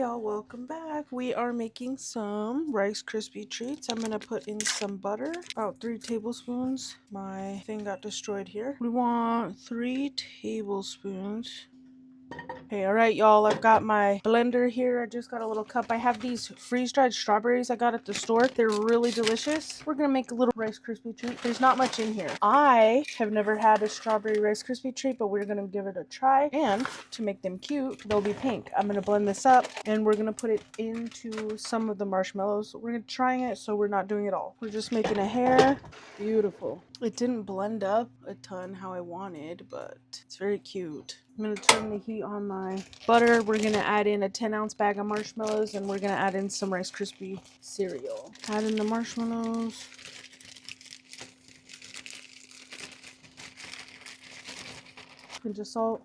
y'all, welcome back. We are making some Rice Krispie treats. I'm gonna put in some butter, about 3 tablespoons. My thing got destroyed here. We want 3 tablespoons. Okay, all right, y'all, I've got my blender here. I just got a little cup. I have these freeze-dried strawberries I got at the store. They're really delicious. We're gonna make a little Rice Krispie treat. There's not much in here. I have never had a strawberry Rice Krispie treat, but we're gonna give it a try. And to make them cute, they'll be pink. I'm gonna blend this up and we're gonna put it into some of the marshmallows. We're gonna try it, so we're not doing it all. We're just making a hair. Beautiful. It didn't blend up a ton how I wanted, but it's very cute. I'm going to turn the heat on my butter. We're going to add in a 10-ounce bag of marshmallows, and we're going to add in some Rice Krispie cereal. Add in the marshmallows. Pinch of salt.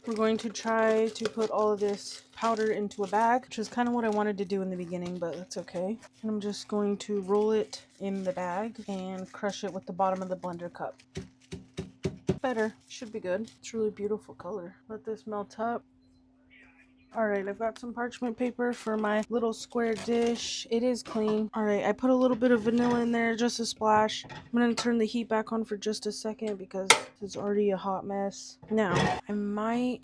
We're going to try to put all of this powder into a bag, which is kind of what I wanted to do in the beginning, but that's okay. And I'm just going to roll it in the bag and crush it with the bottom of the blender cup. Better. Should be good. It's really beautiful color. Let this melt up. Alright, I've got some parchment paper for my little square dish. It is clean. Alright, I put a little bit of vanilla in there, just a splash. I'm going to turn the heat back on for just a second because it's already a hot mess. Now, I might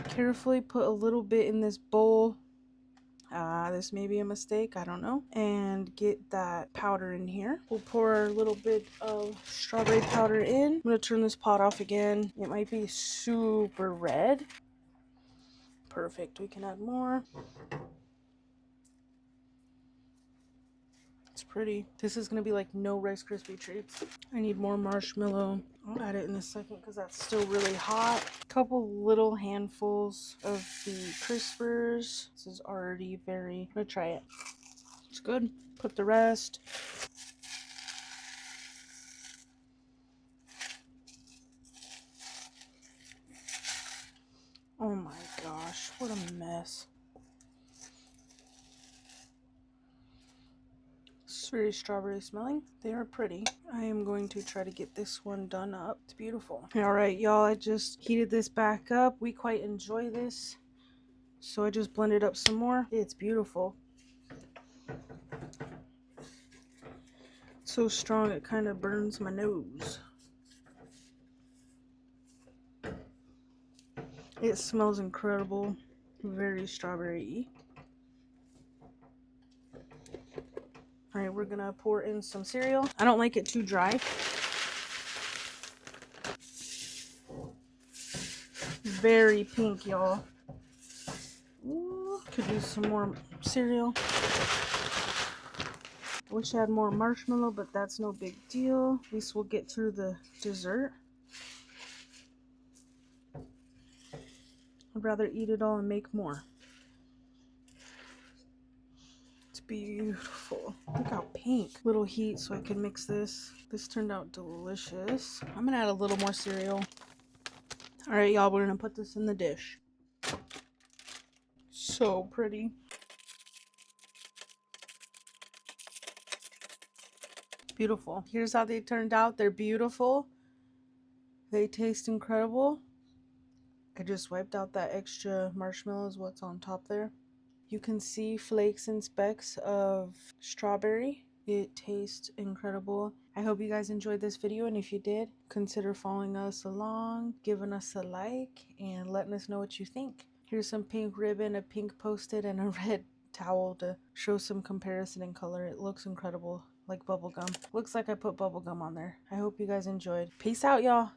carefully put a little bit in this bowl. This may be a mistake, I don't know. And get that powder in here. We'll pour a little bit of strawberry powder in. I'm going to turn this pot off again. It might be super red. Perfect. We can add more. It's pretty. This is going to be like no Rice Krispie treats. I need more marshmallow. I'll add it in a second because that's still really hot. A couple little handfuls of the crispers. This is already very... I'm going to try it. It's good. Put the rest. Oh my gosh, what a mess. It's very strawberry smelling. They are pretty. I am going to try to get this one done up. It's beautiful. Alright, y'all, I just heated this back up. We quite enjoy this. So I just blended up some more. It's beautiful. It's so strong it kind of burns my nose. It smells incredible. Very strawberry-y. Alright, we're gonna pour in some cereal. I don't like it too dry. Very pink, y'all. Could use some more cereal. I wish I had more marshmallow, but that's no big deal. At least we'll get through the dessert. I'd rather eat it all and make more. It's beautiful. Look how pink. Little heat so I can mix this. This turned out delicious. I'm gonna add a little more cereal. Alright, y'all, we're gonna put this in the dish. So pretty. Beautiful. Here's how they turned out. They're beautiful. They taste incredible. I just wiped out that extra marshmallows, what's on top there. You can see flakes and specks of strawberry. It tastes incredible. I hope you guys enjoyed this video, and if you did, consider following us along, giving us a like, and letting us know what you think. Here's some pink ribbon, a pink post-it, and a red towel to show some comparison in color. It looks incredible, like bubblegum. Looks like I put bubblegum on there. I hope you guys enjoyed. Peace out, y'all.